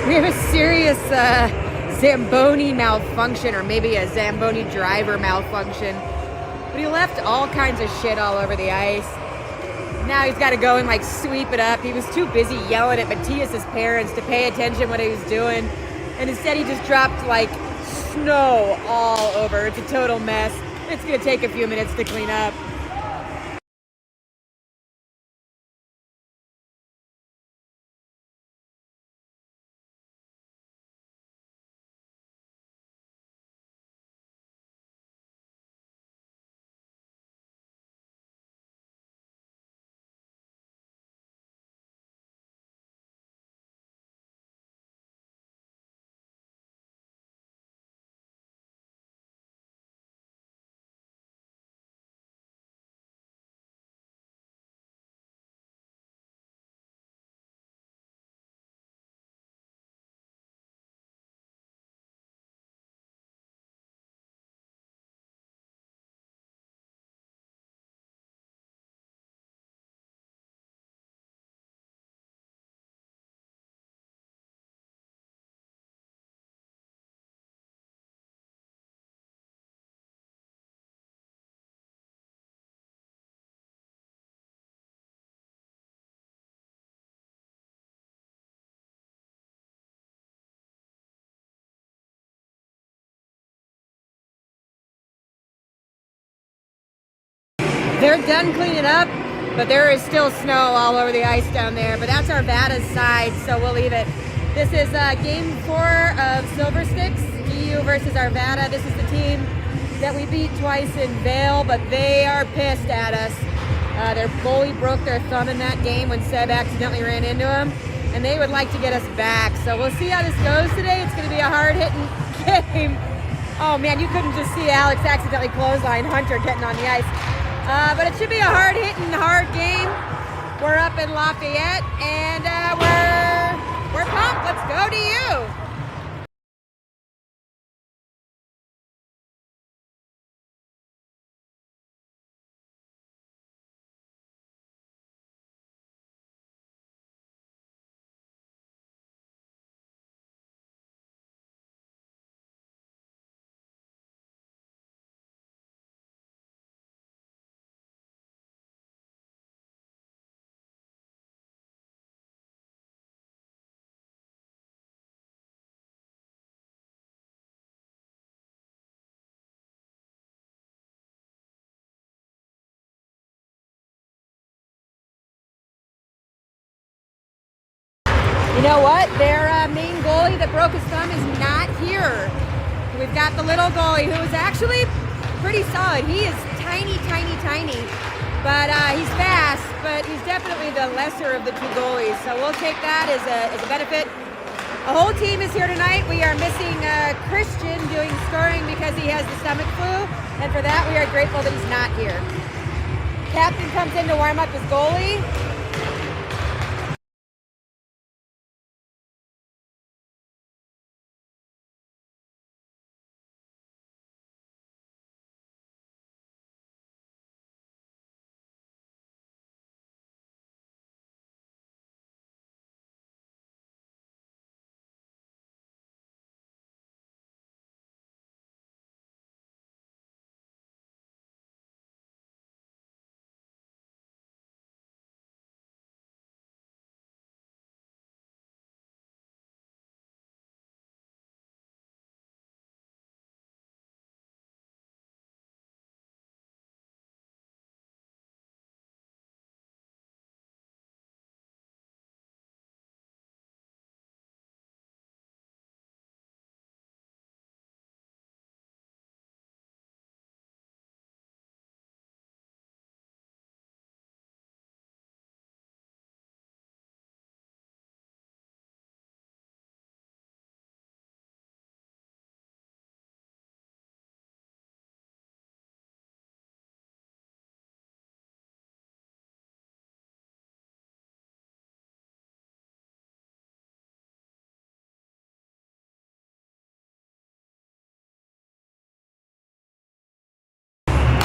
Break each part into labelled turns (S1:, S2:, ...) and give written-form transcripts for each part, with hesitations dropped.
S1: We have a serious Zamboni malfunction, or maybe a Zamboni driver malfunction. But he left all kinds of shit all over the ice. Now he's got to go and like sweep it up. He was too busy yelling at Matthias's parents to pay attention what he was doing. And instead he just dropped like snow all over. It's a total mess. It's going to take a few minutes to clean up. They're done cleaning up, but there is still snow all over the ice down there. But that's Arvada's side, so we'll leave it. This is game 4 of Silver Sticks, EU versus Arvada. This is the team that we beat twice in Vail, but they are pissed at us. Their goalie broke their thumb in that game when Seb accidentally ran into him, and they would like to get us back. So we'll see how this goes today. It's going to be a hard-hitting game. Oh man, you couldn't just see Alex accidentally clothesline Hunter getting on the ice. But it should be a hard-hitting, hard game. We're up in Lafayette, and we're pumped. Let's go to you. You know what? Their main goalie that broke his thumb is not here. We've got the little goalie who is actually pretty solid. He is tiny, tiny, tiny, but he's fast, but he's definitely the lesser of the two goalies. So we'll take that as a benefit. The whole team is here tonight. We are missing Christian doing scoring because he has the stomach flu, and for that we are grateful that he's not here. Captain comes in to warm up his goalie.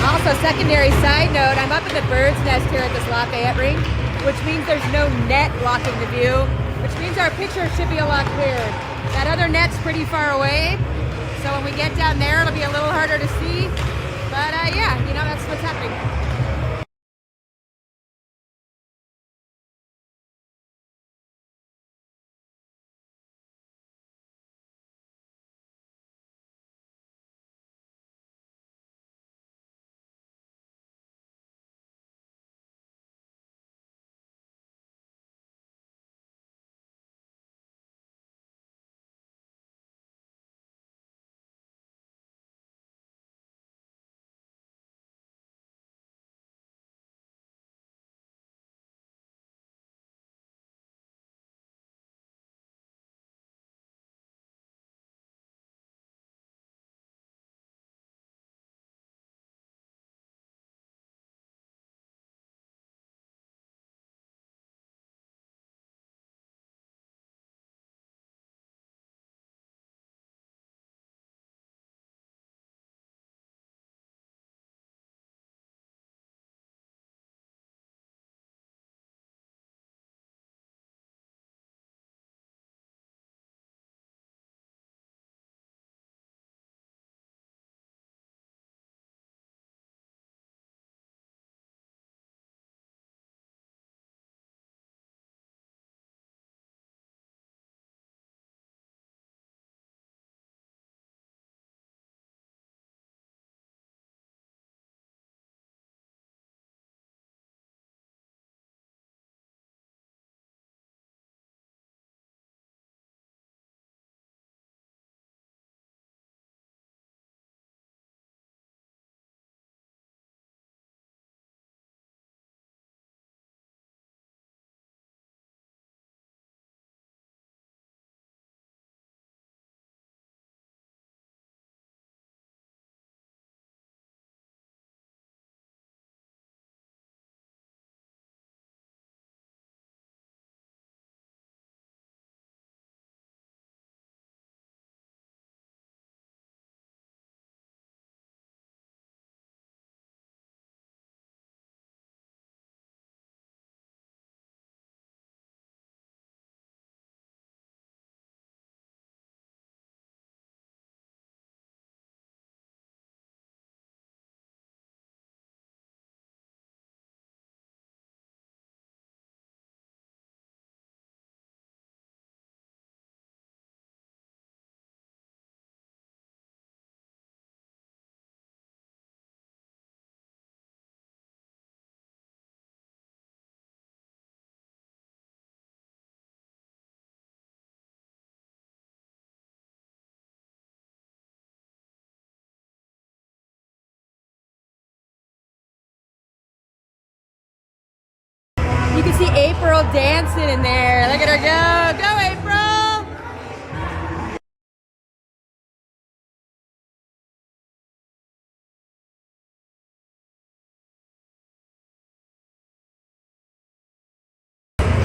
S1: Also, secondary side note, I'm up in the bird's nest here at this Lafayette rink, which means there's no net blocking the view. which means our picture should be a lot clearer. That other net's pretty far away, so when we get down there, it'll be a little harder to see. But yeah, you know, that's what's happening. You can see April dancing in there. Look at her go. Go, April!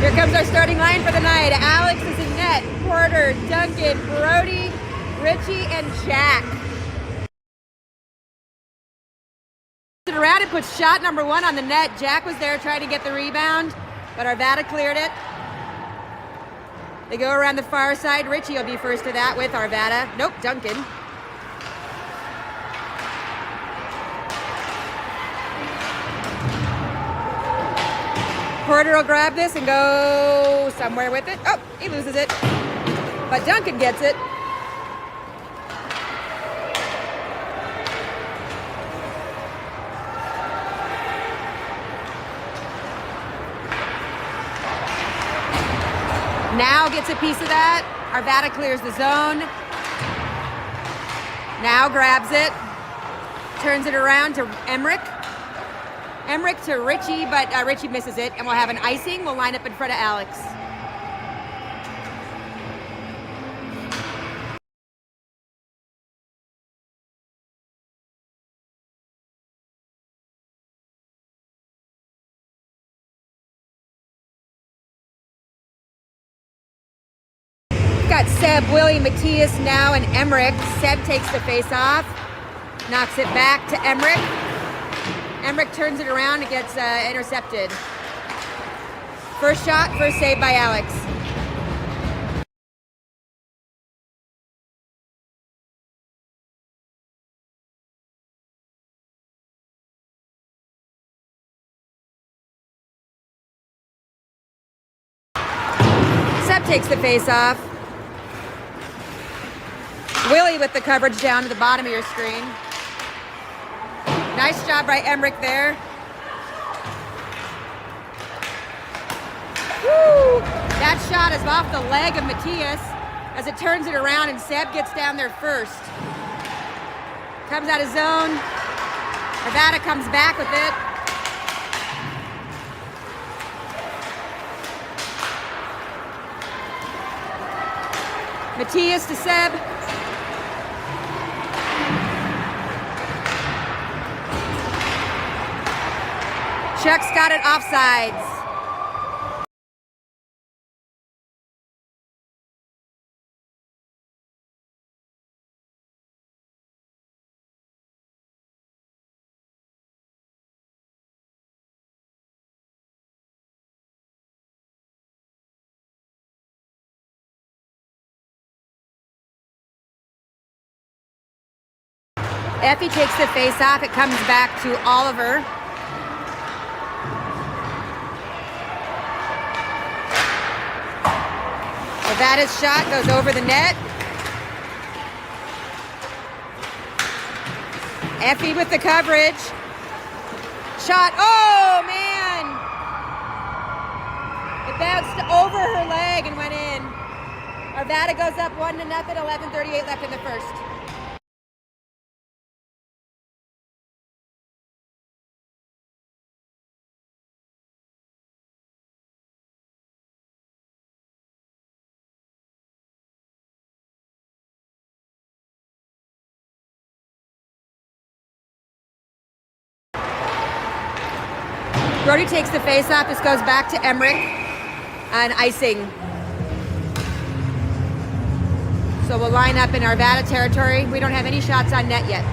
S1: Here comes our starting line for the night. Alex is in net. Porter, Duncan, Brody, Richie, and Jack. Around and puts shot number 1 on the net. Jack was there trying to get the rebound, but Arvada cleared it. They go around the far side. Richie will be first to that with Arvada. Nope, Duncan. Porter will grab this and go somewhere with it. Oh, he loses it. But Duncan gets it. Now gets a piece of that. Arvada clears the zone. Now grabs it. Turns it around to Emmerich. Emmerich to Richie, but Richie misses it. And we'll have an icing. We'll line up in front of Alex. Got Seb, Willie, Matthias now, and Emmerich. Seb takes the face off, knocks it back to Emmerich. Emmerich turns it around and gets intercepted. First shot, first save by Alex. Seb takes the face off. Willie with the coverage down to the bottom of your screen. Nice job by Emmerich there. Woo! That shot is off the leg of Matthias as it turns it around and Seb gets down there first. Comes out of zone. Arvada comes back with it. Matthias to Seb. Chuck's got it offsides. Effie takes the face off. It comes back to Oliver. Arvada's shot goes over the net. Effie with the coverage. Shot. Oh, man! It bounced over her leg and went in. Arvada goes up 1-0, 11:38 left in the first. Brody takes the face off. This goes back to Emmerich on icing. So we'll line up in Arvada territory. We don't have any shots on net yet.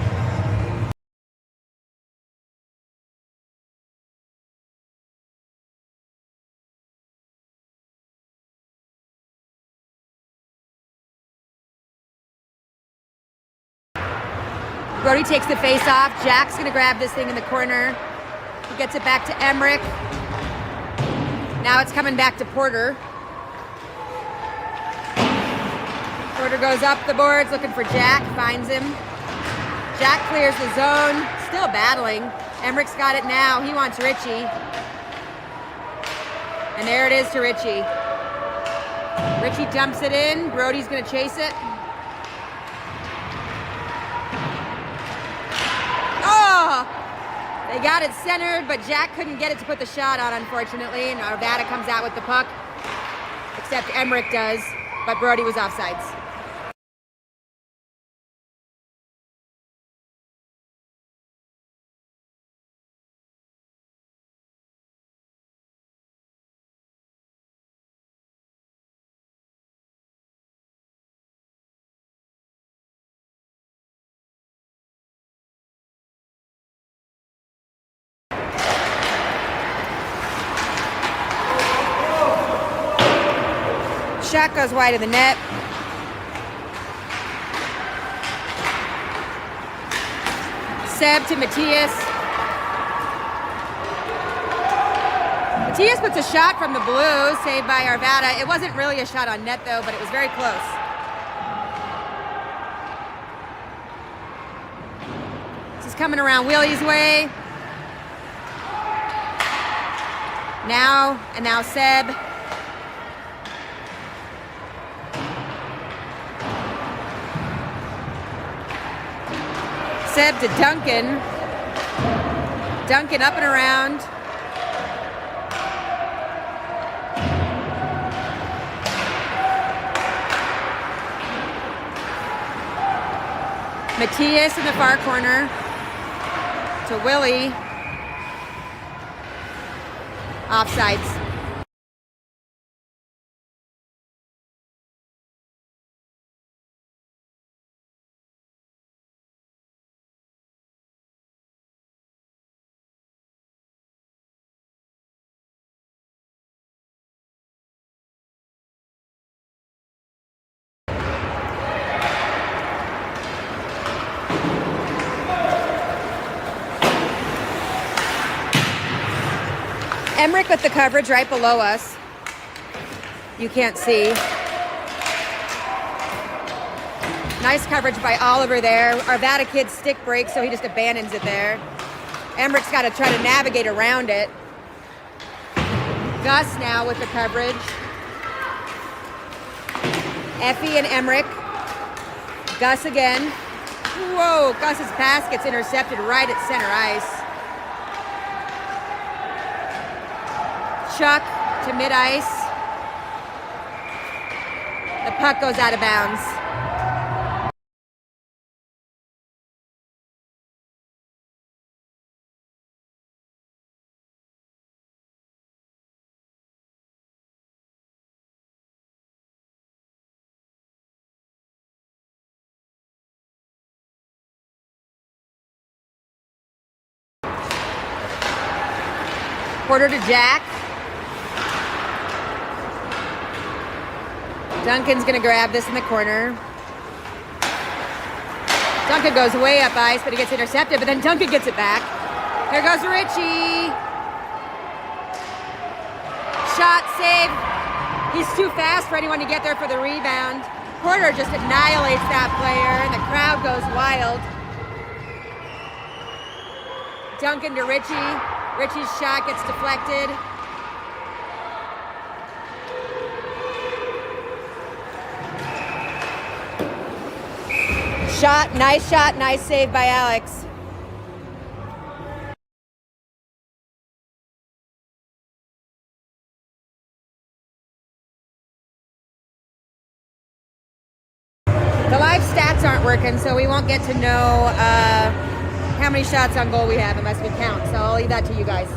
S1: Brody takes the face off. Jack's gonna grab this thing in the corner. He gets it back to Emmerich. Now it's coming back to Porter. Porter goes up the boards looking for Jack, finds him. Jack clears the zone, still battling. Emmerich's got it now, he wants Richie. And there it is to Richie. Richie dumps it in, Brody's gonna chase it. Oh! They got it centered, but Jack couldn't get it to put the shot on, unfortunately, and Arvada comes out with the puck, except Emmerich does, but Brody was offsides. Shot goes wide of the net. Seb to Matthias. Matthias puts a shot from the blue, saved by Arvada. It wasn't really a shot on net though, but it was very close. This is coming around Willie's way. Now Seb. Seb to Duncan. Duncan up and around. Matthias in the far corner to Willie. Offsides. Emmerich with the coverage right below us. You can't see. Nice coverage by Oliver there. Arvada kid stick breaks, so he just abandons it there. Emmerich's got to try to navigate around it. Gus now with the coverage. Effie and Emmerich. Gus again. Whoa, Gus's pass gets intercepted right at center ice. Chuck to mid-ice. The puck goes out of bounds. Porter to Jack. Duncan's gonna grab this in the corner. Duncan goes way up ice, but he gets intercepted, but then Duncan gets it back. Here goes Richie. Shot, save. He's too fast for anyone to get there for the rebound. Porter just annihilates that player, and the crowd goes wild. Duncan to Richie. Richie's shot gets deflected. Shot, nice save by Alex. The live stats aren't working, so we won't get to know how many shots on goal we have unless we count, so I'll leave that to you guys.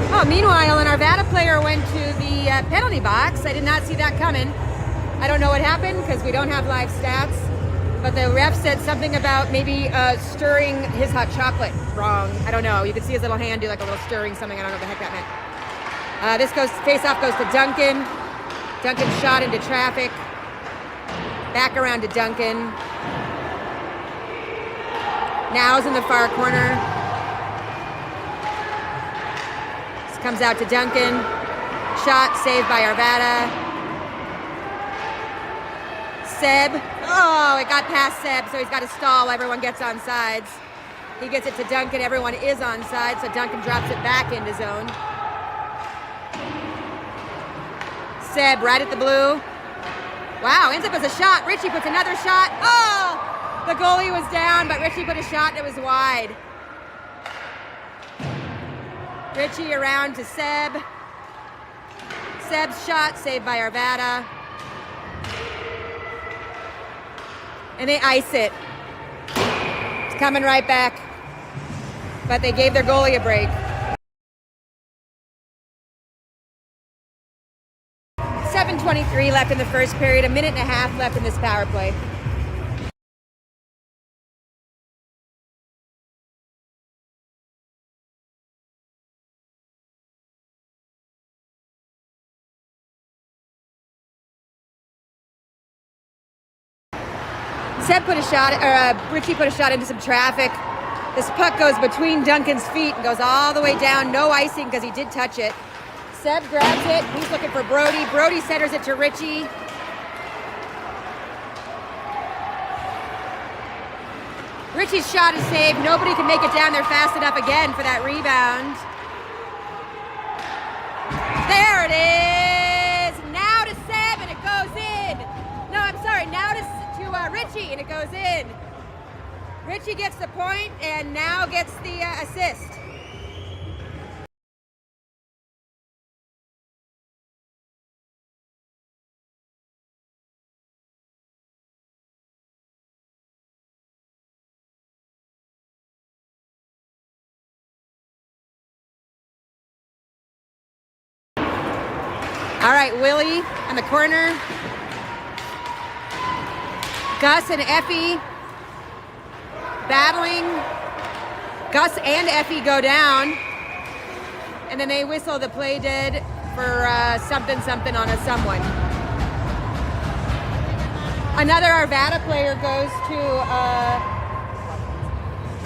S1: Oh, meanwhile, an Arvada player went to the penalty box. I did not see that coming. I don't know what happened because we don't have live stats, but the ref said something about maybe stirring his hot chocolate wrong. I don't know. You could see his little hand do like a little stirring something. I don't know what the heck that meant. Face-off goes to Duncan. Duncan shot into traffic. Back around to Duncan. Now's in the far corner. This comes out to Duncan. Shot saved by Arvada. Seb. Oh, it got past Seb, so he's got to stall. Everyone gets on sides. He gets it to Duncan. Everyone is on side, so Duncan drops it back into zone. Seb right at the blue. Wow, ends up as a shot. Richie puts another shot. Oh, the goalie was down, but Richie put a shot and it was wide. Richie around to Seb. Seb's shot saved by Arvada. And they ice it. It's coming right back. But they gave their goalie a break. 7:23 left in the first period, a minute and a half left in this power play. Seb put a shot, or Richie put a shot into some traffic. This puck goes between Duncan's feet and goes all the way down. No icing because he did touch it. Seb grabs it. He's looking for Brody. Brody centers it to Richie. Richie's shot is saved. Nobody can make it down there fast enough again for that rebound. There it is. Now to Seb and it goes in. No, I'm sorry. Now to Richie and it goes in. Richie gets the point and now gets the assist. All right, Willie on the corner. Gus and Effie battling. Gus and Effie go down. And then they whistle the play dead for something on a someone. Another Arvada player goes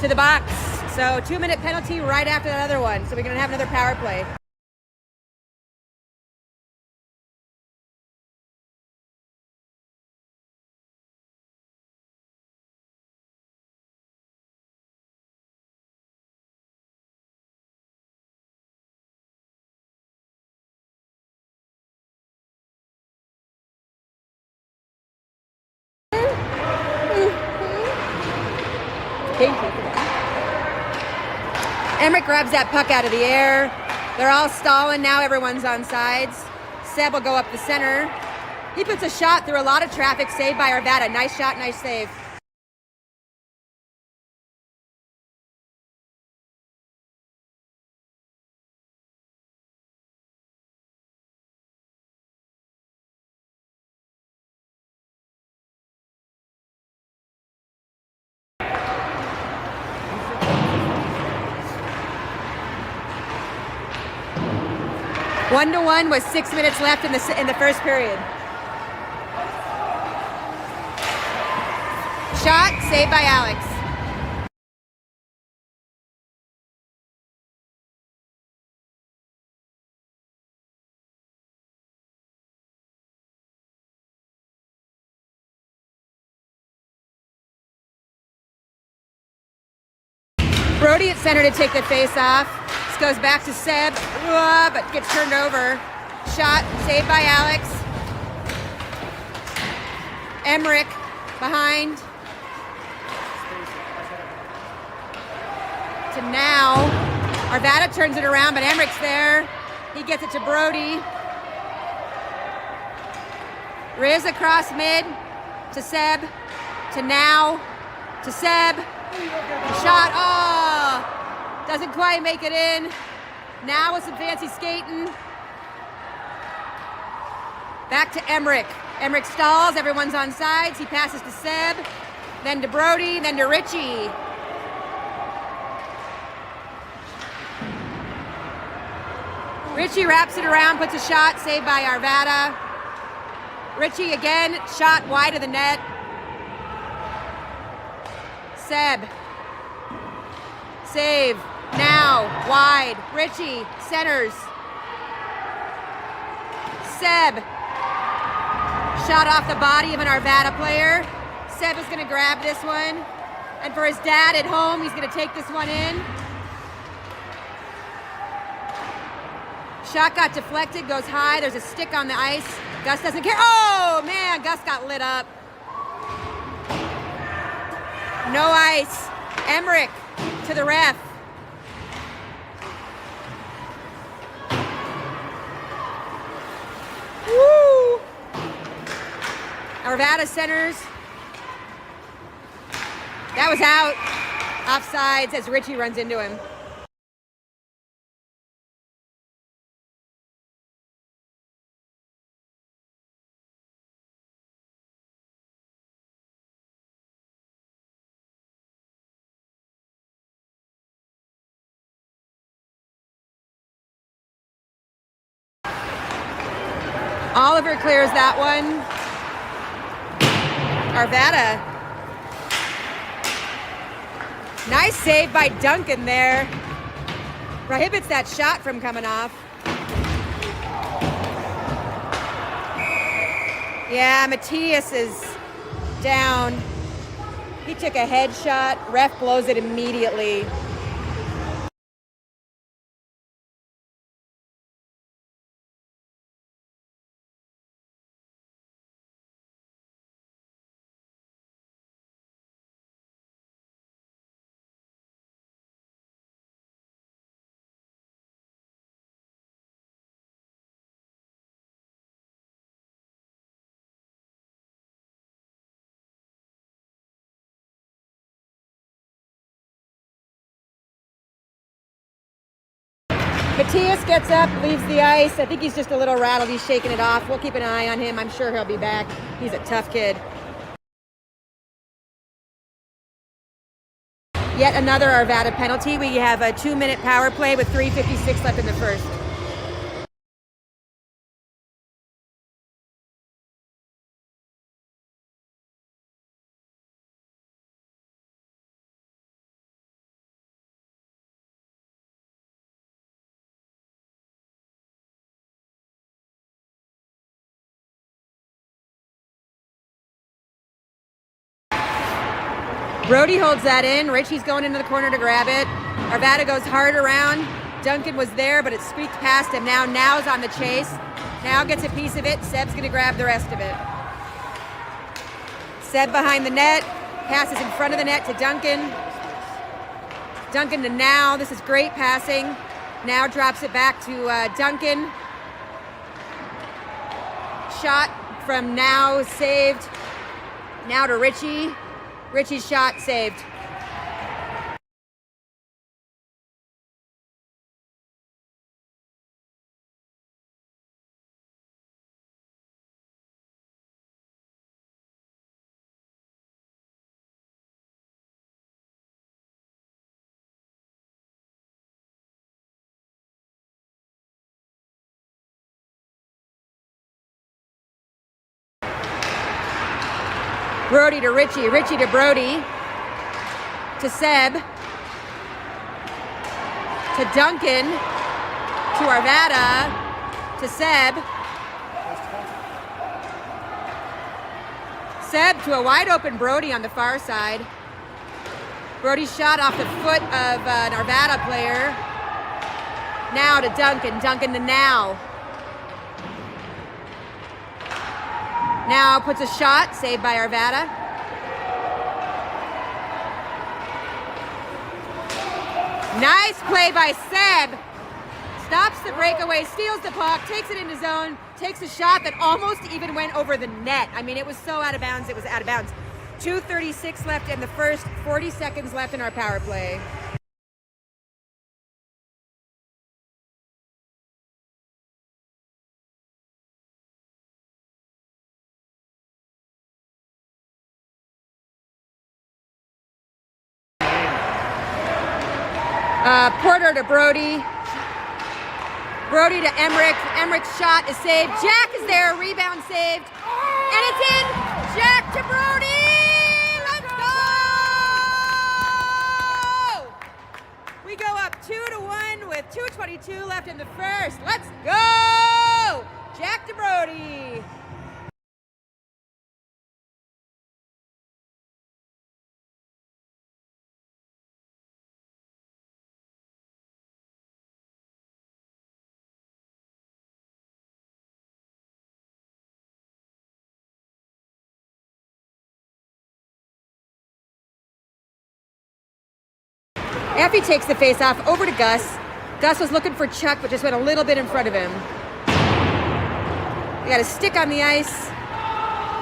S1: to the box. So 2-minute penalty right after that other one. So we're going to have another power play. Emmerich grabs that puck out of the air. They're all stalling. Now everyone's on sides. Seb will go up the center. He puts a shot through a lot of traffic, saved by Arvada. Nice shot, nice save. One to one with 6 minutes left in the first period. Shot, saved by Alex. Brody at center to take the face off. This goes back to Seb, but gets turned over. Shot, saved by Alex. Emmerich behind. To now. Arvada turns it around, but Emmerich's there. He gets it to Brody. Riz across mid to Seb. To now. To Seb. Shot, oh! Doesn't quite make it in. Now with some fancy skating. Back to Emmerich. Emmerich stalls, everyone's on sides. He passes to Seb, then to Brody, then to Richie. Richie wraps it around, puts a shot, saved by Arvada. Richie again, shot wide of the net. Seb. Save. Now. Wide. Richie. Centers. Seb. Shot off the body of an Arvada player. Seb is going to grab this one. And for his dad at home, he's going to take this one in. Shot got deflected, goes high. There's a stick on the ice. Gus doesn't care. Oh, man. Gus got lit up. No ice. Emmerich to the ref. Woo! Arvada centers. That was out. Offsides as Richie runs into him. Oliver clears that one. Arvada. Nice save by Duncan there. Prohibits that shot from coming off. Yeah, Matthias is down. He took a headshot. Ref blows it immediately. Matthias gets up, leaves the ice. I think he's just a little rattled. He's shaking it off. We'll keep an eye on him. I'm sure he'll be back. He's a tough kid. Yet another Arvada penalty. We have a 2-minute power play with 3:56 left in the first. Brody holds that in. Richie's going into the corner to grab it. Arvada goes hard around. Duncan was there, but it squeaked past him. Now's on the chase. Now gets a piece of it. Seb's going to grab the rest of it. Seb behind the net. Passes in front of the net to Duncan. Duncan to Now. This is great passing. Now drops it back to Duncan. Shot from Now saved. Now to Richie. Richie's shot saved. Brody to Richie, Richie to Brody, to Seb, to Duncan, to Arvada, to Seb. Seb to a wide open Brody on the far side. Brody's shot off the foot of an Arvada player. Now to Duncan, Duncan to Now. Now puts a shot, saved by Arvada. Nice play by Seb. Stops the breakaway, steals the puck, takes it into zone, takes a shot that almost even went over the net. I mean, it was so out of bounds, it was out of bounds. 2:36 left in the first, 40 seconds left in our power play. Porter to Brody. Brody to Emmerich. Emmerich's shot is saved. Jack is there. Rebound saved. And it's in. Jack to Brody. Let's go! We go up 2-1 with 2:22 left in the first. Let's go! Jack to Brody. Effie takes the face-off over to Gus. Gus was looking for Chuck, but just went a little bit in front of him. We got a stick on the ice.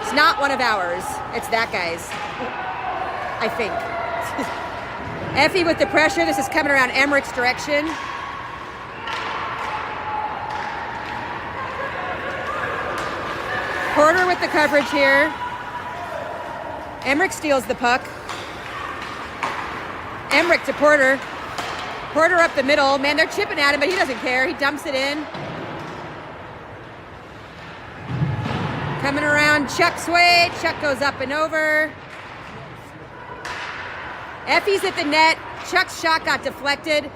S1: It's not one of ours. It's that guy's, I think. Effie with the pressure. This is coming around Emmerich's direction. Porter with the coverage here. Emmerich steals the puck. Emmerich to Porter. Porter up the middle. Man, they're chipping at him, but he doesn't care. He dumps it in. Coming around Chuck's way. Chuck goes up and over. Effie's at the net. Chuck's shot got deflected.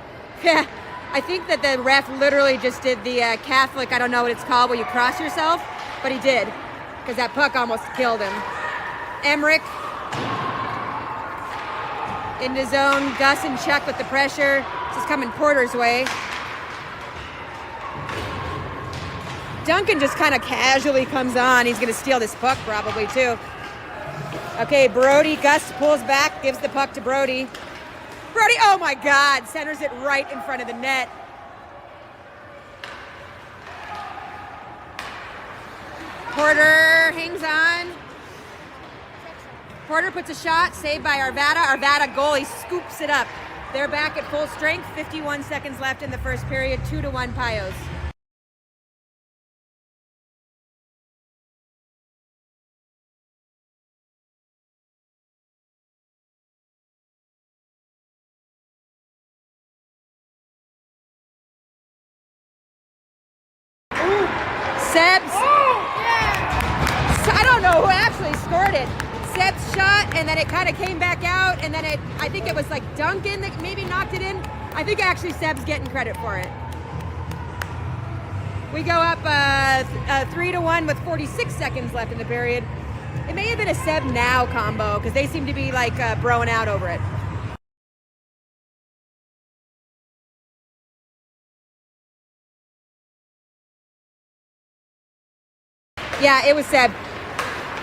S1: Yeah, I think that the ref literally just did the Catholic, I don't know what it's called, where you cross yourself, but he did, because that puck almost killed him. Emmerich into zone. Gus and Chuck with the pressure. This is coming Porter's way. Duncan just kind of casually comes on. He's going to steal this puck probably too. Okay, Brody. Gus pulls back, gives the puck to Brody. Brody, oh my God, centers it right in front of the net. Porter hangs on. Porter puts a shot, saved by Arvada. Arvada goalie scoops it up. They're back at full strength. 51 seconds left in the first period. 2-1 Pios. Seb's. I don't know who actually scored it. Seb's shot, and then it kind of came back out, and then I think it was like Duncan that maybe knocked it in. I think actually Seb's getting credit for it. We go up 3-1 with 46 seconds left in the period. It may have been a Seb now combo because they seem to be like broing out over it. Yeah, it was Seb.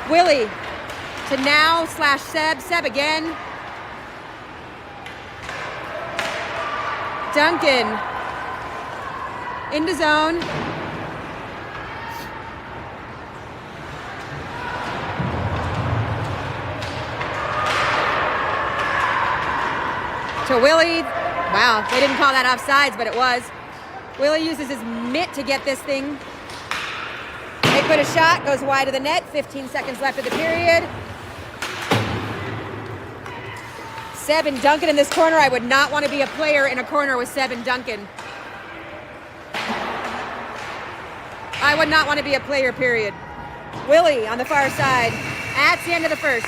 S1: Willie to now slash Seb. Seb again. Duncan into zone. To Willie. Wow, they didn't call that offsides, but it was. Willie uses his mitt to get this thing. They put a shot, goes wide of the net. 15 seconds left of the period. Seb and Duncan in this corner. I would not want to be a player in a corner with Seb and Duncan. I would not want to be a player, period. Willie on the far side. At the end of the first.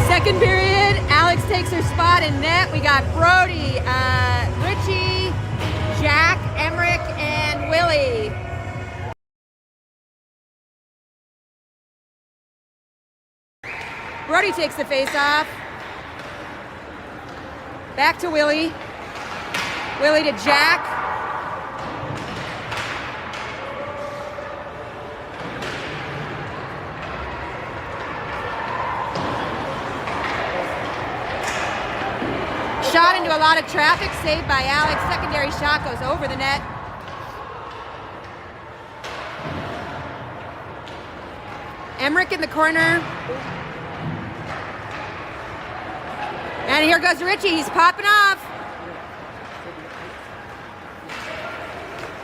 S1: Second period, Alex takes her spot in net. We got Brody, Richie, Jack, Emmerich, and Willie. Brody takes the face off. Back to Willie. Willie to Jack. Shot into a lot of traffic, saved by Alex. Secondary shot goes over the net. Emmerich in the corner. And here goes Richie, he's popping off.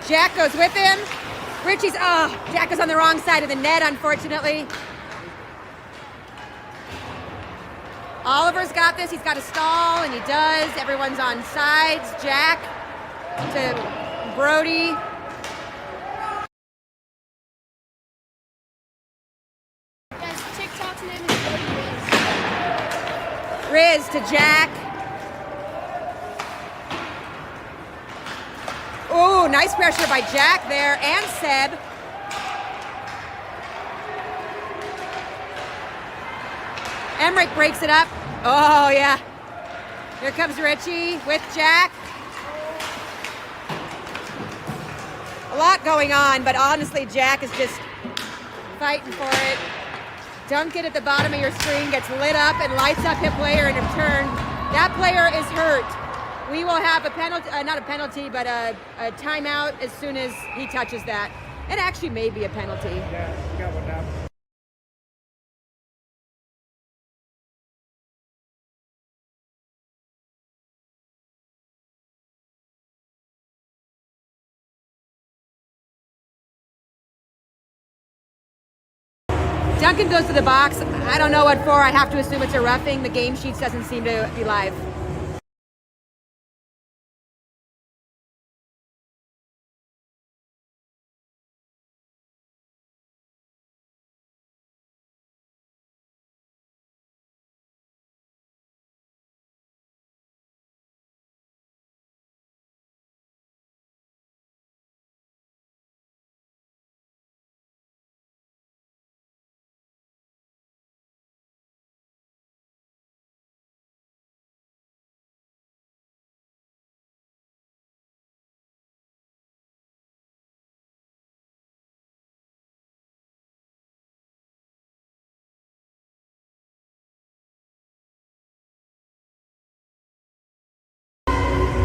S1: Jack goes with him. Jack is on the wrong side of the net, unfortunately. Oliver's got this, he's got a stall, and he does. Everyone's on sides. Jack to Brody.
S2: Guys, TikTok's name is Brody Riz.
S1: Riz to Jack. Ooh, nice pressure by Jack there, and Seb. Emmerich breaks it up. Oh, yeah. Here comes Richie with Jack. A lot going on, but honestly, Jack is just fighting for it. Duncan at the bottom of your screen gets lit up and lights up his player in turn. That player is hurt. We will have a penalty, not a penalty, but a timeout as soon as he touches that. It actually may be a penalty.
S3: Yeah, we got one now.
S1: Duncan goes to the box. I don't know what for. I have to assume it's a roughing. The game sheets doesn't seem to be live.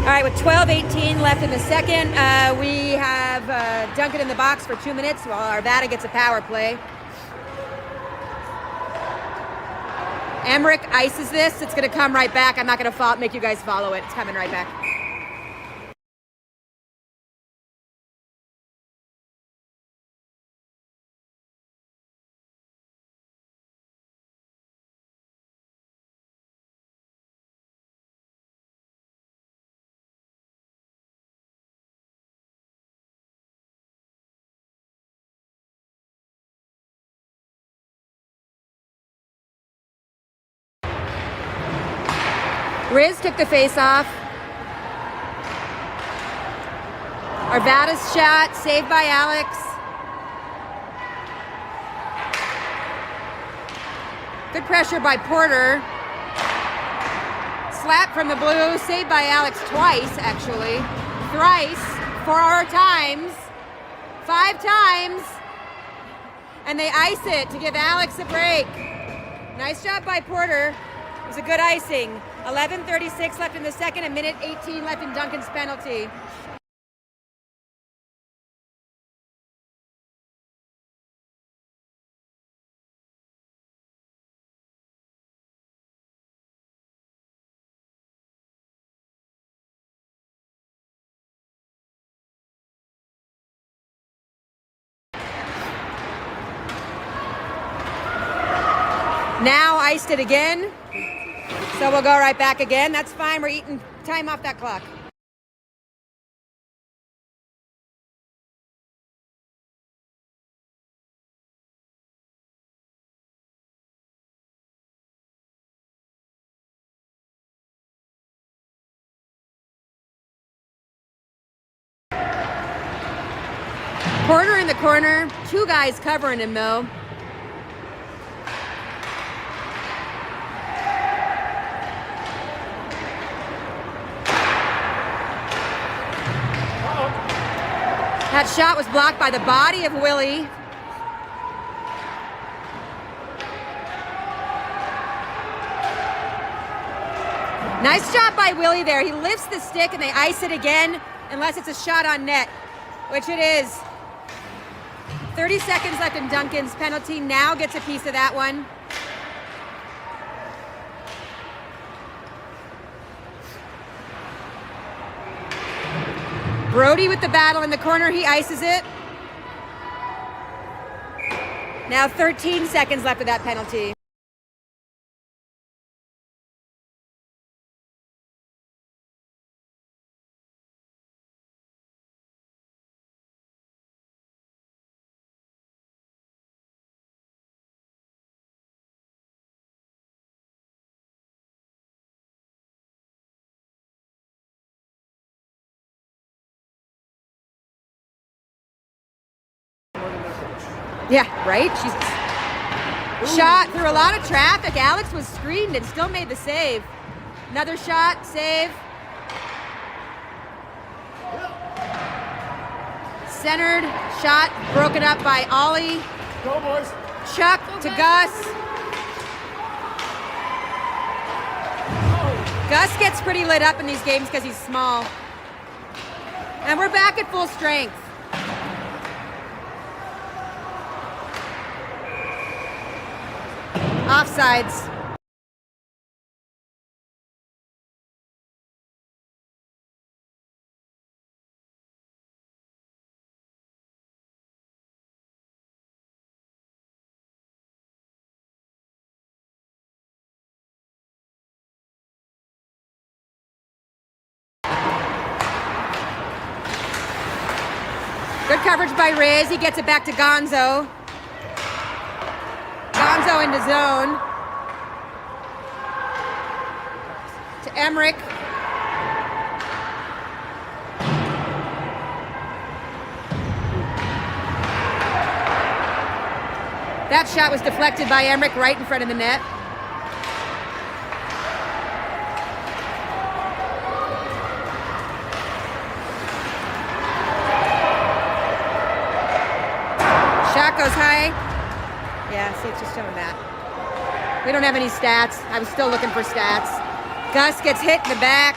S1: All right, with 12:18 left in the second, we have Duncan in the box for 2 minutes while Arvada gets a power play. Emmerich ices this. It's going to come right back. I'm not going to make you guys follow it. It's coming right back. Riz took the face off. Arvada's shot, saved by Alex. Good pressure by Porter. Slap from the blue, saved by Alex twice, actually. Thrice, 4 times, 5 times. And they ice it to give Alex a break. Nice job by Porter. It was a good icing. 11:36 left in the second, 1:18 left in Duncan's penalty. Now iced it again. So we'll go right back again. That's fine. We're eating time off that clock. Porter in the corner. 2 guys covering him, though. That shot was blocked by the body of Willie. Nice job by Willie there. He lifts the stick and they ice it again, unless it's a shot on net, which it is. 30 seconds left in Duncan's penalty. Now gets a piece of that one. Brody with the battle in the corner, he ices it. Now 13 seconds left of that penalty. Yeah, right? She's shot through a lot of traffic. Alex was screened and still made the save. Another shot, save. Centered, shot, broken up by Ollie.
S3: Go, boys.
S1: Chuck to Gus. Gus gets pretty lit up in these games because he's small. And we're back at full strength. Offsides. Good coverage by Riz. He gets it back to Gonzo. Gonzo into zone. To Emmerich. That shot was deflected by Emmerich right in front of the net. Shot goes high. Yeah, see, it's just showing that. We don't have any stats. I was still looking for stats. Gus gets hit in the back.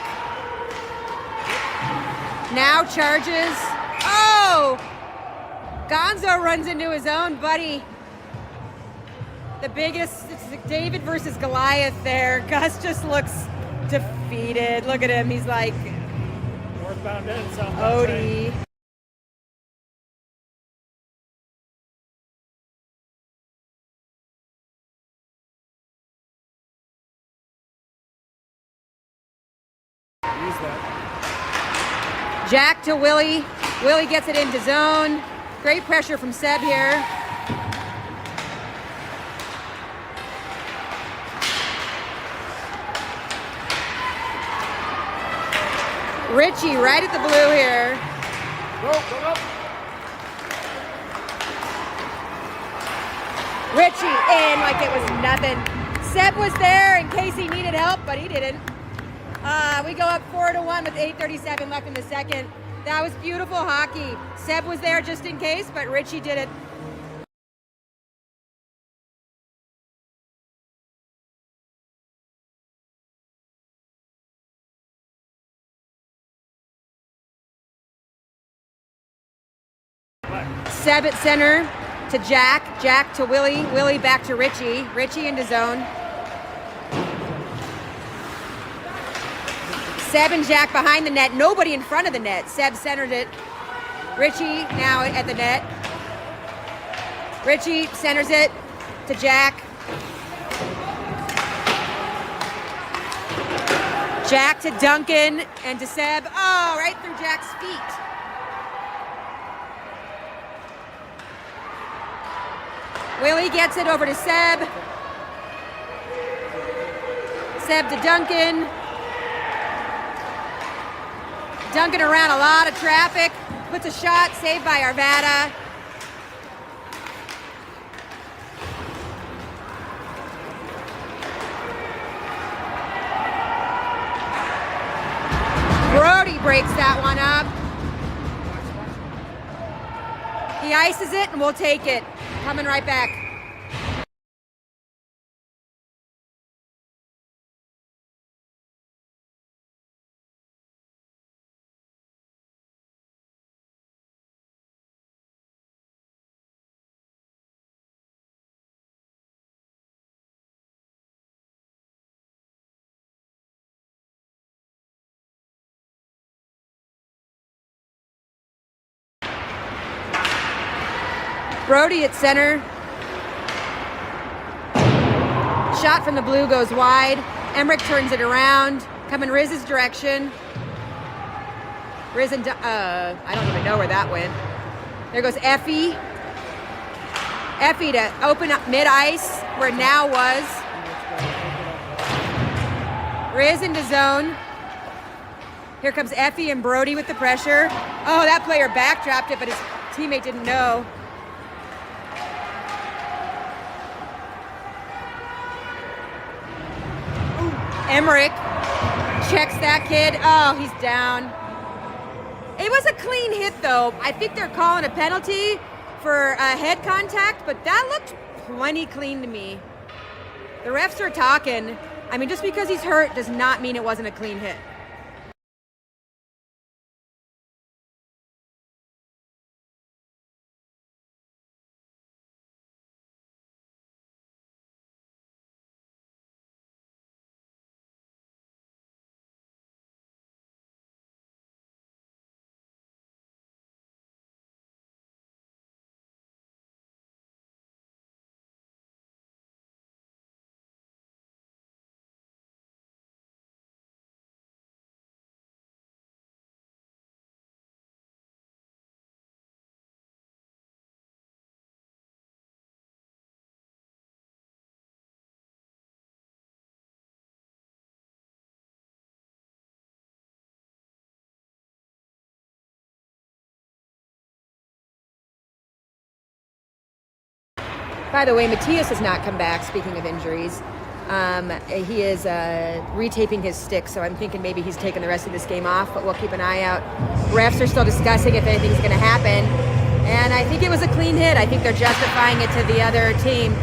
S1: Now charges. Oh! Gonzo runs into his own buddy. The biggest, it's David versus Goliath there. Gus just looks defeated. Look at him. He's like,
S3: northbound and southbound train.
S1: Odie.
S3: Use that.
S1: Jack to Willie. Willie gets it into zone. Great pressure from Seb here. Richie right at the blue here.
S3: Go, go, go.
S1: Richie in like it was nothing. Seb was there in case he needed help, but he didn't. We go up 4-1 with 8:37 left in the second. That was beautiful hockey. Seb was there just in case, but Richie did it. Seb at center to Jack. Jack to Willie. Willie back to Richie. Richie into zone. Seb and Jack behind the net. Nobody in front of the net. Seb centered it. Richie now at the net. Richie centers it to Jack. Jack to Duncan and to Seb. Oh, right through Jack's feet. Willie gets it over to Seb. Seb to Duncan. Duncan around a lot of traffic. Puts a shot, saved by Arvada. Brody breaks that one up. He ices it and we'll take it. Coming right back. Brody at center. Shot from the blue goes wide. Emmerich turns it around. Coming Riz's direction. Riz and I don't even know where that went. There goes Effie. Effie to open up mid-ice where now was. Riz into zone. Here comes Effie and Brody with the pressure. Oh, that player backtrapped it, but his teammate didn't know. Emmerich checks that kid. Oh, he's down. It was a clean hit, though. I think they're calling a penalty for head contact, but that looked plenty clean to me. The refs are talking. I mean, just because he's hurt does not mean it wasn't a clean hit. By the way, Matthias has not come back, speaking of injuries. He is retaping his stick, so I'm thinking maybe he's taking the rest of this game off, but we'll keep an eye out. Refs are still discussing if anything's going to happen, and I think it was a clean hit. I think they're justifying it to the other team.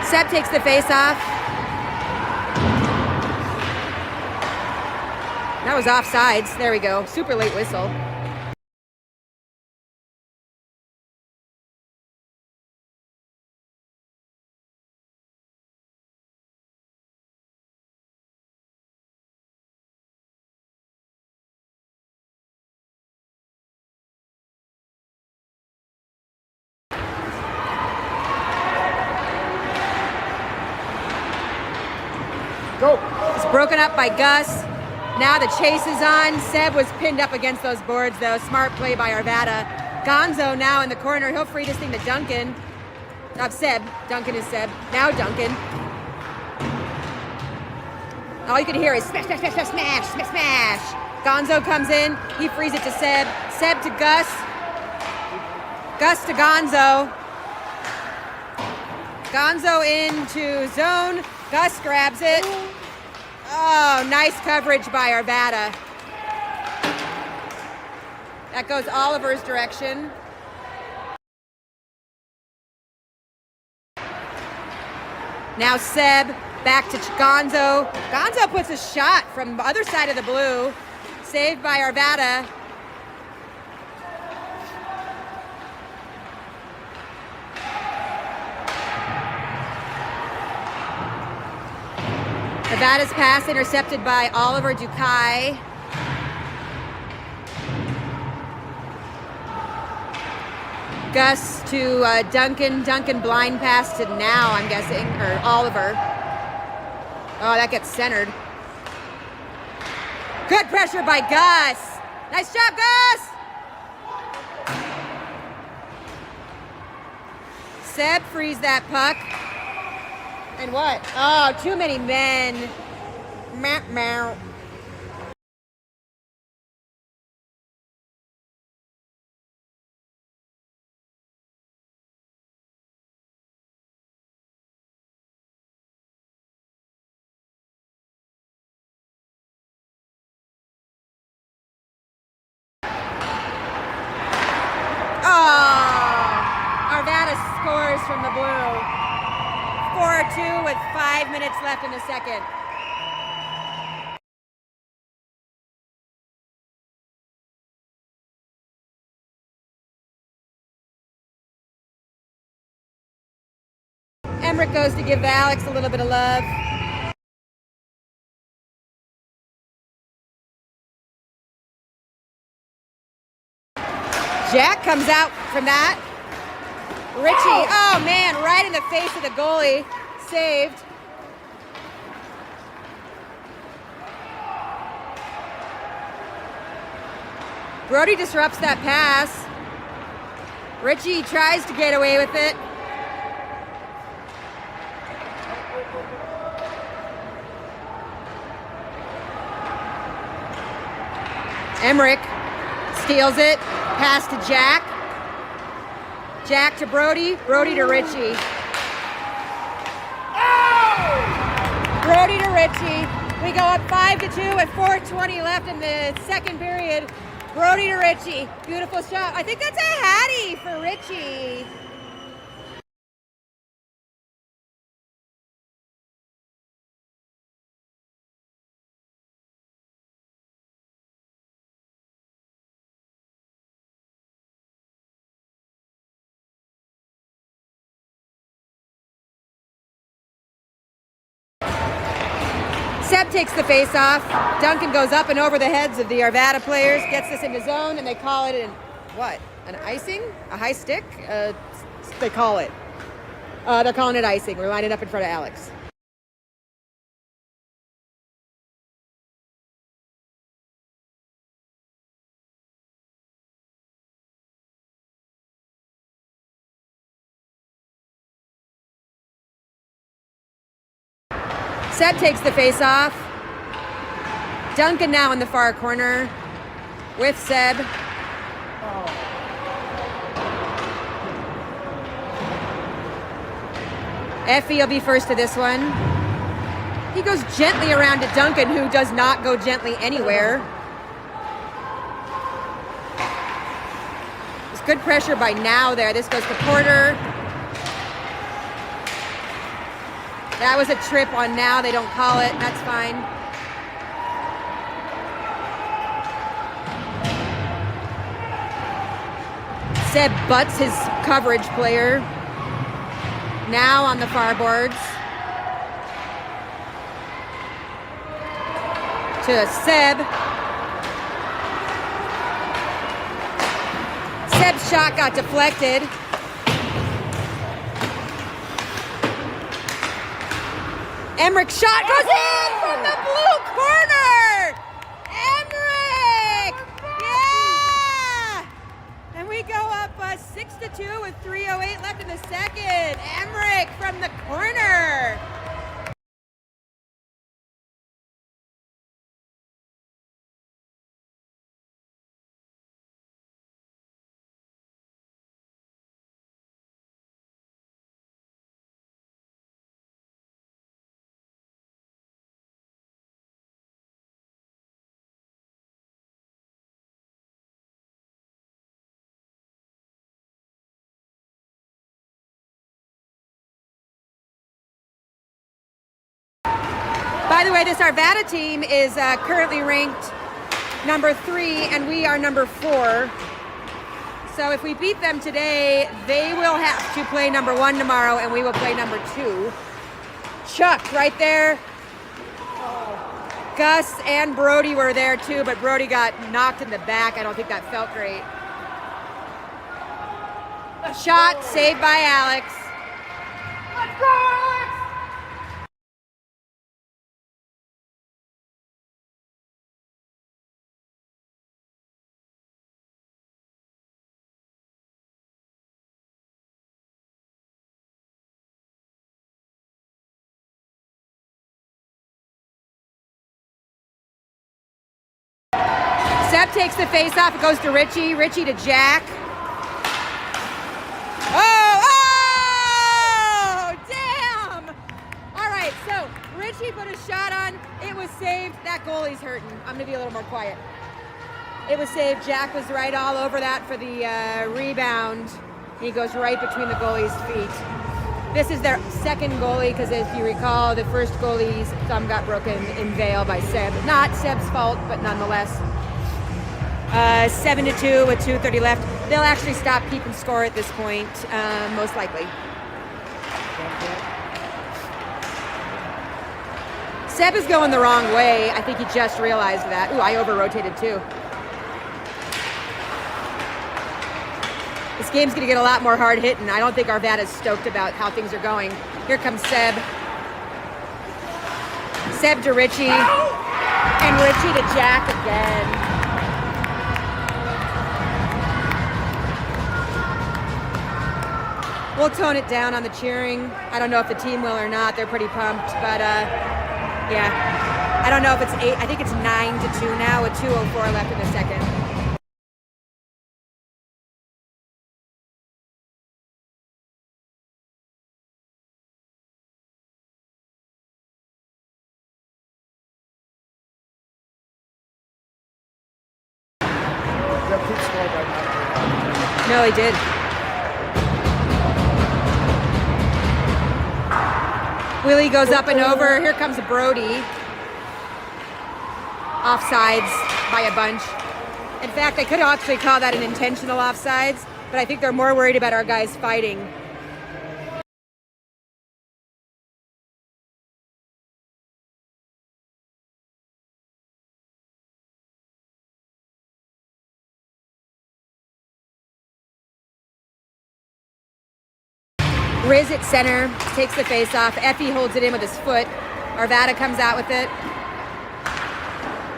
S1: Seb takes the face off. That was offsides. There we go. Super late whistle.
S3: Go.
S1: It's broken up by Gus. Now the chase is on. Seb was pinned up against those boards, though. Smart play by Arvada. Gonzo now in the corner. He'll free this thing to Duncan. Seb. Duncan is Seb. Now Duncan. All you can hear is smash, smash, smash, smash, smash, smash, smash. Gonzo comes in. He frees it to Seb. Seb to Gus. Gus to Gonzo. Gonzo into zone. Gus grabs it. Oh, nice coverage by Arvada. That goes Oliver's direction. Now Seb back to Gonzo. Gonzo puts a shot from the other side of the blue. Saved by Arvada. Arvada's pass intercepted by Oliver Dukai. Gus to Duncan. Duncan blind pass to now, I'm guessing, or Oliver. Oh, that gets centered. Good pressure by Gus. Nice job, Gus. Seb frees that puck. And what? Oh, too many men. Meow, meow. Arvada scores from the blue. 4-2 with 5 minutes left in the second. Emmerich goes to give Alex a little bit of love. Jack comes out from that. Richie, oh man, right in the face of the goalie. Saved. Brody disrupts that pass. Richie tries to get away with it. Emmerich steals it. Pass to Jack. Jack to Brody. Brody to Richie. Brody to Richie. We go up 5-2 with 4:20 left in the second period. Brody to Richie. Beautiful shot. I think that's a Hattie for Richie. Seb takes the face off. Duncan goes up and over the heads of the Arvada players, gets this into zone, and they call it an icing? A high stick? They call it. They're calling it icing. We're lining up in front of Alex. Seb takes the face off. Duncan now in the far corner with Seb. Effie will be first to this one. He goes gently around to Duncan, who does not go gently anywhere. There's good pressure by now there. This goes to Porter. That was a trip on now. They don't call it. That's fine. Seb butts his coverage player. Now on the far boards. To Seb. Seb's shot got deflected. Emmerich's shot goes in from the blue corner! Emmerich! Yeah! And we go up 6-2 with 3:08 left in the second. Emmerich from the corner. By the way, this Arvada team is currently ranked number 3, and we are number 4. So if we beat them today, they will have to play number 1 tomorrow, and we will play number 2. Chuck right there. Gus and Brody were there too, but Brody got knocked in the back. I don't think that felt great. Shot saved by Alex.
S3: Let's go, Alex!
S1: Seb takes the face off. It goes to Richie. Richie to Jack. Oh! Damn! All right, so Richie put a shot on. It was saved. That goalie's hurting. I'm going to be a little more quiet. It was saved. Jack was right all over that for the rebound. He goes right between the goalie's feet. This is their second goalie because, as you recall, the first goalie's thumb got broken in Vail by Seb. Not Seb's fault, but nonetheless. 7-2 with 2:30 left. They'll actually stop keeping score at this point, most likely. Seb is going the wrong way. I think he just realized that. Ooh, I over-rotated too. This game's going to get a lot more hard-hitting. I don't think Arvada's stoked about how things are going. Here comes Seb. Seb to Richie. And Richie to Jack again. We'll tone it down on the cheering. I don't know if the team will or not. They're pretty pumped, but yeah. I don't know if it's 8. I think it's 9-2 now with 2:04 left in the second. No, he did. Willie goes up and over. Here comes Brody. Offsides by a bunch. In fact, I could actually call that an intentional offsides, but I think they're more worried about our guys fighting. Riz at center, takes the face off. Effie holds it in with his foot. Arvada comes out with it.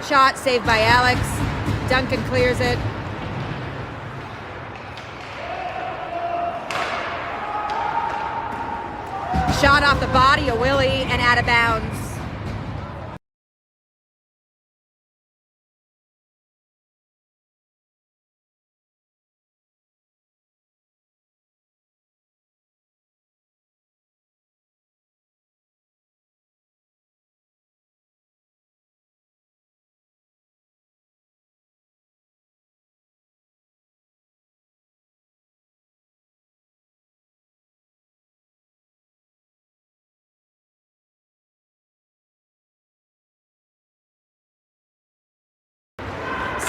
S1: Shot saved by Alex. Duncan clears it. Shot off the body of Willie and out of bounds.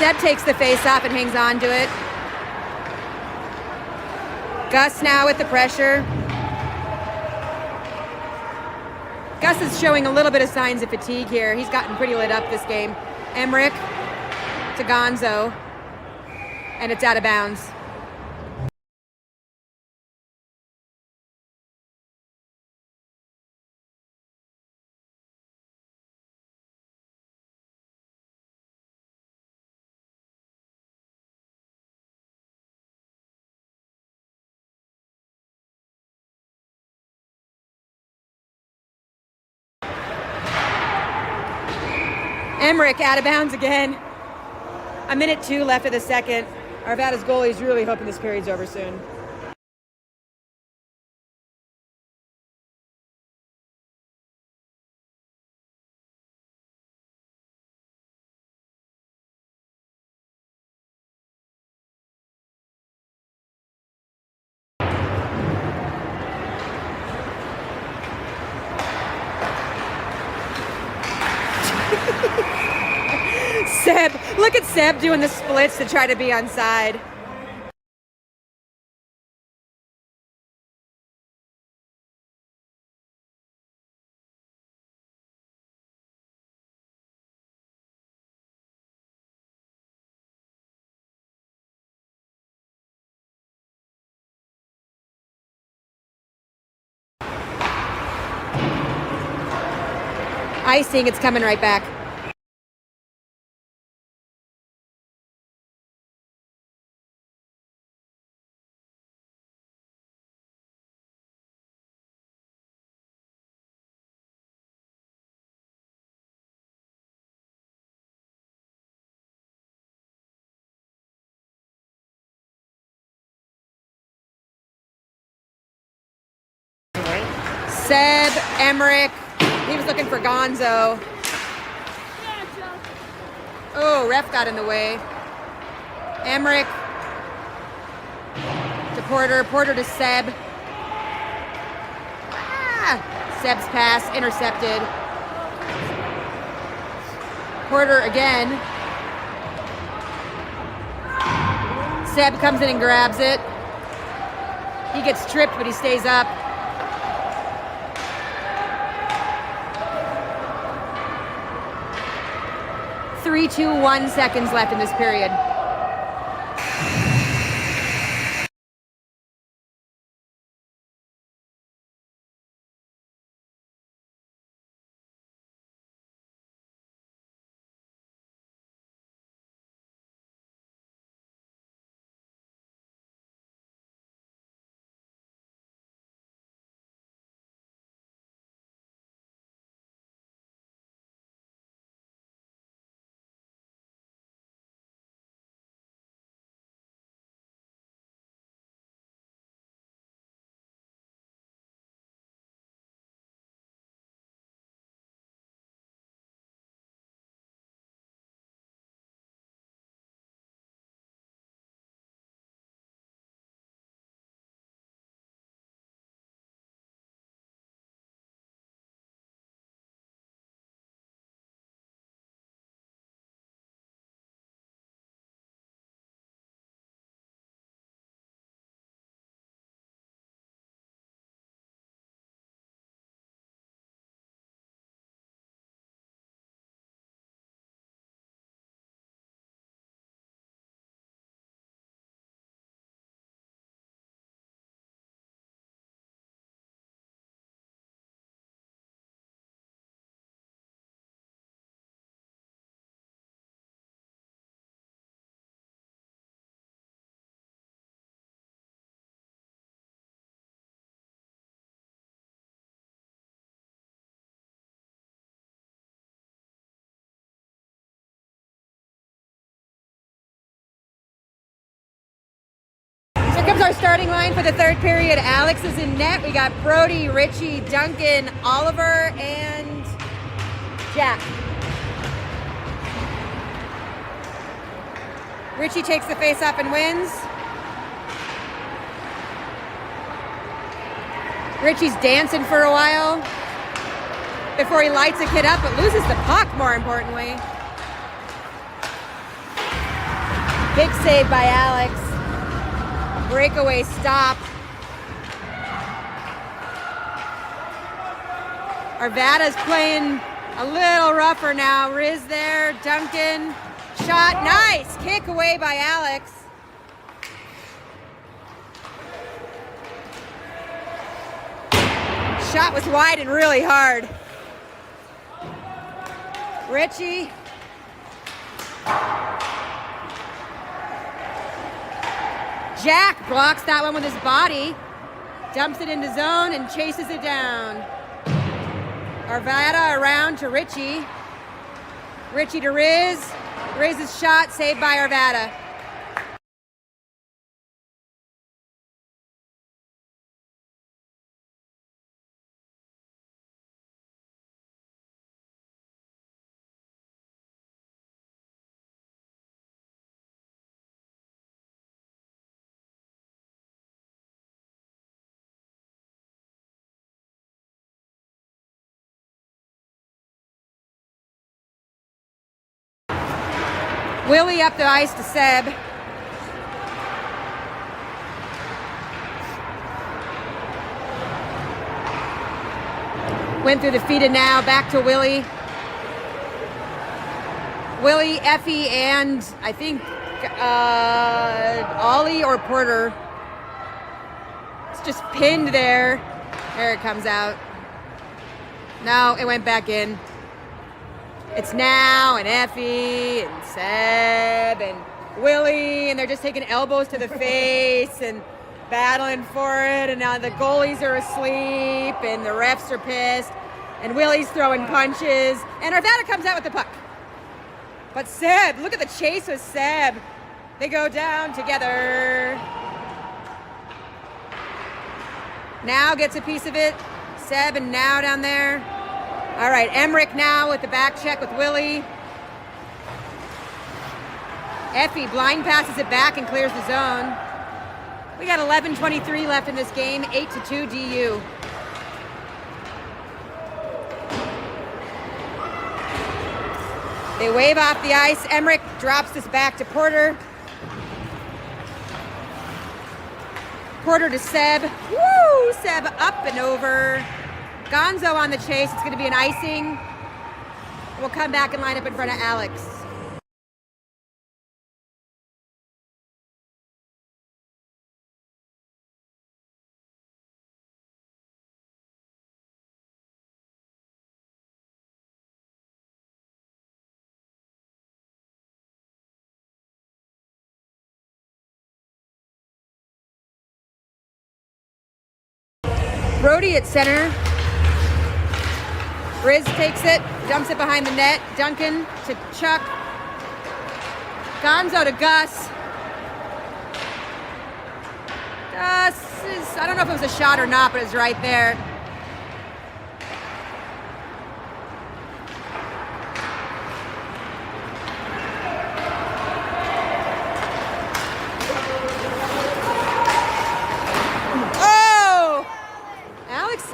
S1: Seb takes the face off and hangs on to it. Gus now with the pressure. Gus is showing a little bit of signs of fatigue here. He's gotten pretty lit up this game. Emmerich to Gonzo, and it's out of bounds. Emmerich out of bounds again. 1:02 left of the second. Arvada's goalie is really hoping this period's over soon. Seb, look at Seb doing the splits to try to be on side. Icing, it's coming right back. Seb, Emmerich, he was looking for Gonzo. Oh, ref got in the way. Emmerich to Porter, Porter to Seb. Seb's pass intercepted. Porter again. Seb comes in and grabs it. He gets tripped, but he stays up. 3:21 seconds left in this period. Here comes our starting line for the third period. Alex is in net. We got Brody, Richie, Duncan, Oliver, and Jack. Richie takes the face-off and wins. Richie's dancing for a while before he lights a kid up, but loses the puck, more importantly. Big save by Alex. Breakaway stop. Arvada's playing a little rougher now. Riz there, Duncan. Shot, nice. Kick away by Alex. Shot was wide and really hard. Richie. Jack blocks that one with his body. Dumps it into zone and chases it down. Arvada around to Richie. Richie to Riz. Riz's shot saved by Arvada. Willie up the ice to Seb. Went through the feet and now back to Willie. Willie, Effie, and I think Ollie or Porter. It's just pinned there. There it comes out. No, it went back in. It's now and Effie and Seb and Willie, and they're just taking elbows to the face and battling for it. And now the goalies are asleep and the refs are pissed. And Willie's throwing punches. And Arvada comes out with the puck. But Seb, look at the chase with Seb. They go down together. Now gets a piece of it. Seb and now down there. All right, Emmerich now with the back check with Willie. Effie blind passes it back and clears the zone. We got 11:23 left in this game, 8-2 DU. They wave off the ice. Emmerich drops this back to Porter. Porter to Seb. Woo! Seb up and over. Gonzo on the chase. It's going to be an icing. We'll come back and line up in front of Alex. Brody at center. Riz takes it, dumps it behind the net. Duncan to Chuck. Gonzo to Gus. Gus is, I don't know if it was a shot or not, but it's right there.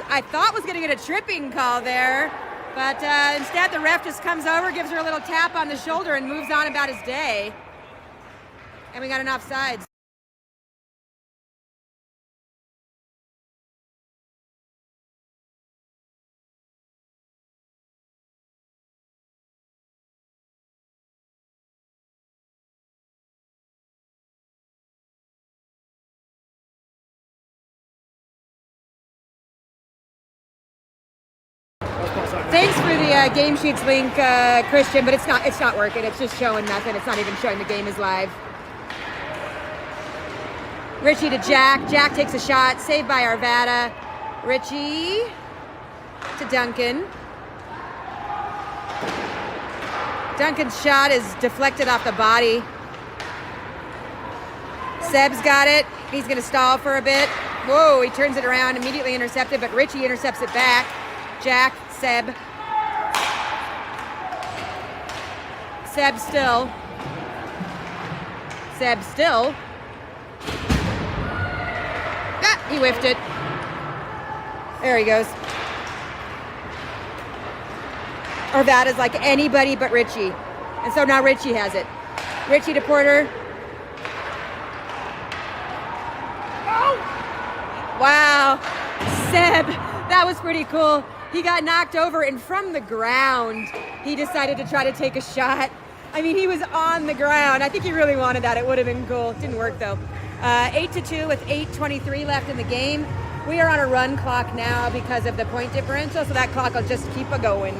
S1: I thought was going to get a tripping call there, but instead the ref just comes over, gives her a little tap on the shoulder and moves on about his day. And we got an offsides. Thanks for the game sheets link, Christian, but it's not working. It's just showing nothing. It's not even showing the game is live. Richie to Jack. Jack takes a shot. Saved by Arvada. Richie to Duncan. Duncan's shot is deflected off the body. Seb's got it. He's going to stall for a bit. Whoa, he turns it around, immediately intercepted, but Richie intercepts it back. Jack, Seb. Seb still. Seb still. Ah, he whiffed it. There he goes. Arvada's like anybody but Richie. And so now Richie has it. Richie to Porter. Wow. Seb, that was pretty cool. He got knocked over, and from the ground, he decided to try to take a shot. I mean, he was on the ground. I think he really wanted that. It would have been cool. Didn't work, though. 8-2 with 8:23 left in the game. We are on a run clock now because of the point differential, so that clock will just keep a-going.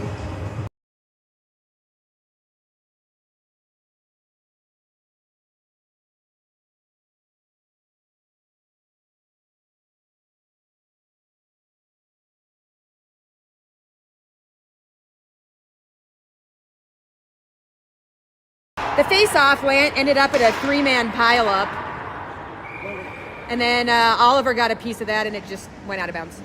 S1: The face-off ended up at a 3-man pileup. And then Oliver got a piece of that, and it just went out of bounds.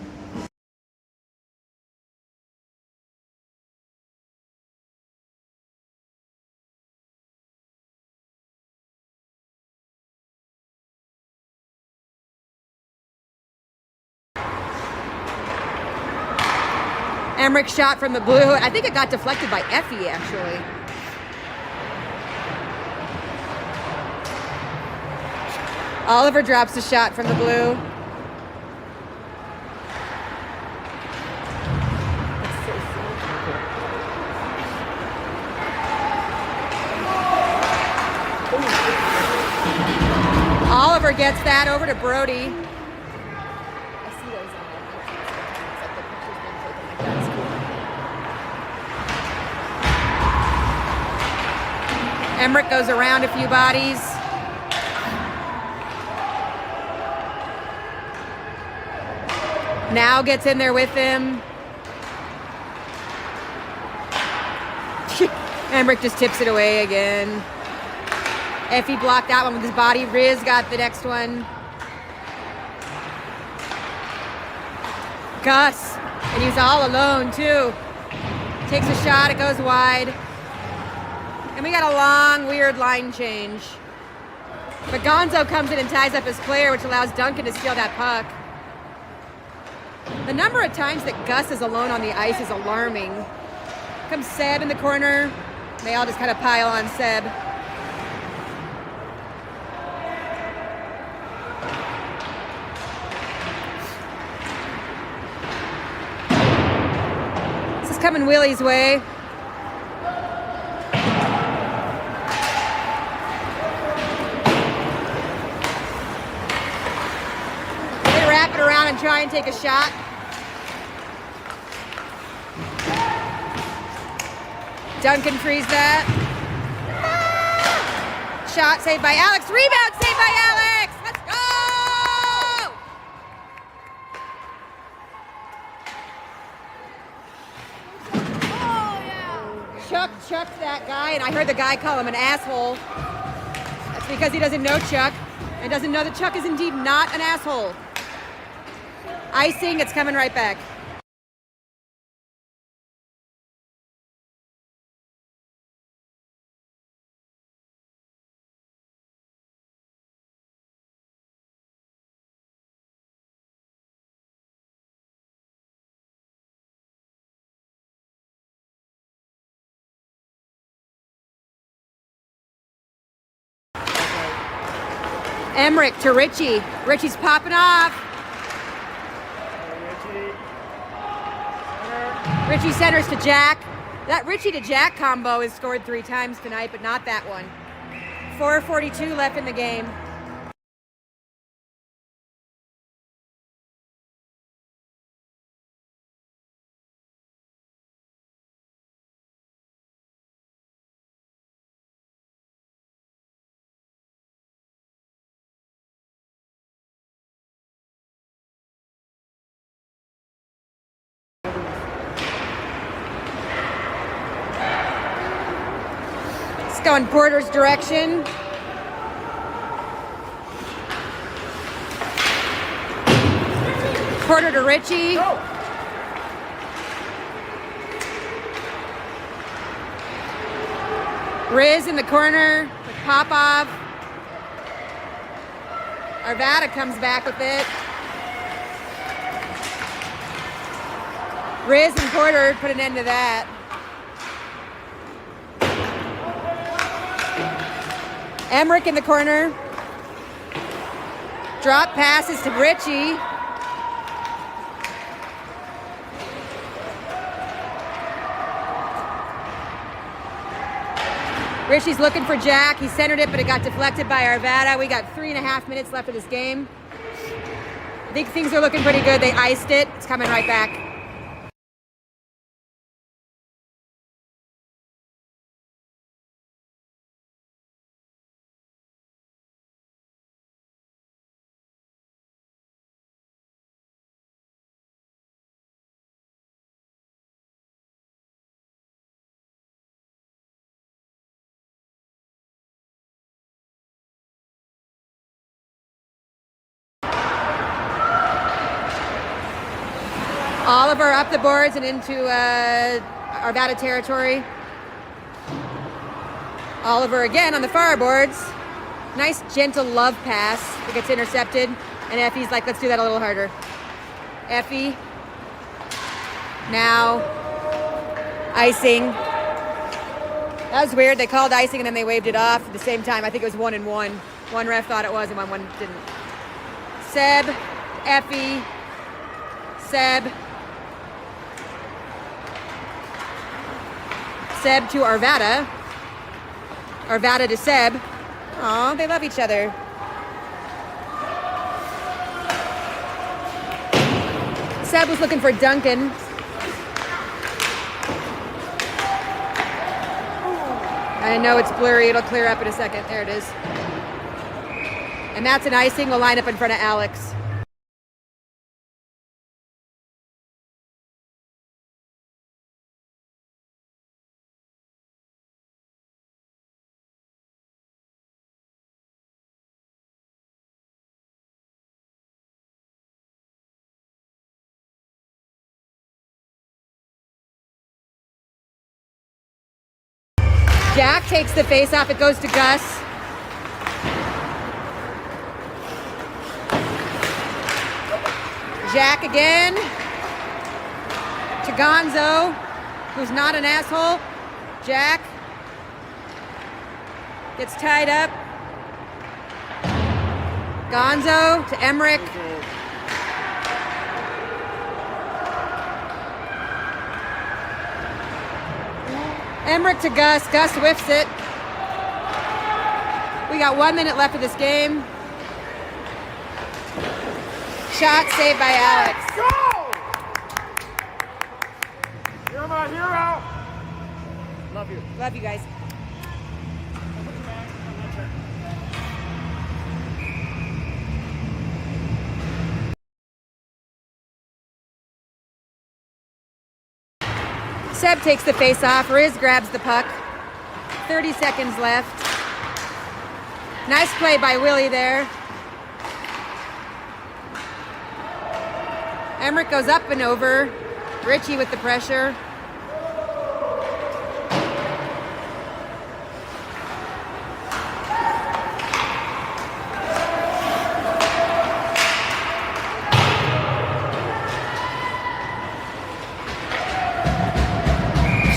S1: Emmerich shot from the blue. I think it got deflected by Effie, actually. Oliver drops a shot from the blue. Oliver gets that over to Brody. Emmerich goes around a few bodies. Now gets in there with him. Emmerich just tips it away again. Effie blocked that one with his body. Riz got the next one. Gus, and he's all alone too. Takes a shot, it goes wide. And we got a long, weird line change. But Gonzo comes in and ties up his player, which allows Duncan to steal that puck. The number of times that Gus is alone on the ice is alarming. Comes Seb in the corner. They all just kind of pile on Seb. This is coming Willie's way. They wrap it around and try and take a shot. Duncan frees that. Shot saved by Alex. Rebound saved by Alex. Let's go!
S2: Oh, yeah.
S1: Chuck chucked that guy, and I heard the guy call him an asshole. That's because he doesn't know Chuck and doesn't know that Chuck is indeed not an asshole. Icing, it's coming right back. Emmerich to Richie. Richie's popping off. Richie centers to Jack. That Richie to Jack combo has scored 3 times tonight, but not that one. 4:42 left in the game. Going Porter's direction. Porter to Richie.
S3: Go.
S1: Riz in the corner with Popov. Arvada comes back with it. Riz and Porter put an end to that. Emmerich in the corner. Drop passes to Richie. Richie's looking for Jack. He centered it, but it got deflected by Arvada. We got 3.5 minutes left of this game. I think things are looking pretty good. They iced it. It's coming right back. Oliver up the boards and into Arvada territory. Oliver again on the far boards. Nice gentle love pass. It gets intercepted. And Effie's like, let's do that a little harder. Effie. Now. Icing. That was weird. They called icing and then they waved it off at the same time. I think it was 1-1. One ref thought it was and one didn't. Seb. Effie. Seb. Seb to Arvada. Arvada to Seb. Aw, they love each other. Seb was looking for Duncan. I know it's blurry. It'll clear up in a second. There it is. And that's an icing. We'll line up in front of Alex. Jack takes the face off. It goes to Gus. Jack again. To Gonzo, who's not an asshole. Jack gets tied up. Gonzo to Emmerich. Emmerich to Gus. Gus whiffs it. We got 1 minute left of this game. Shot saved by Alex.
S3: Go! You're my hero. Love you.
S1: Love you guys. Seb takes the face off. Riz grabs the puck. 30 seconds left. Nice play by Willie there. Emmerich goes up and over. Richie with the pressure.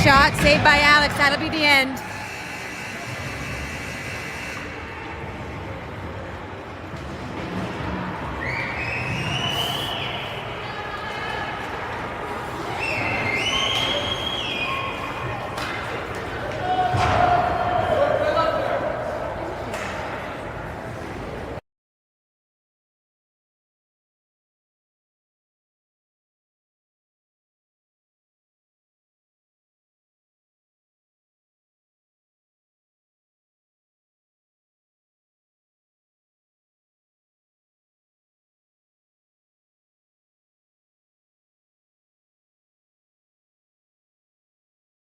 S1: Shot saved by Alex. That'll be the end.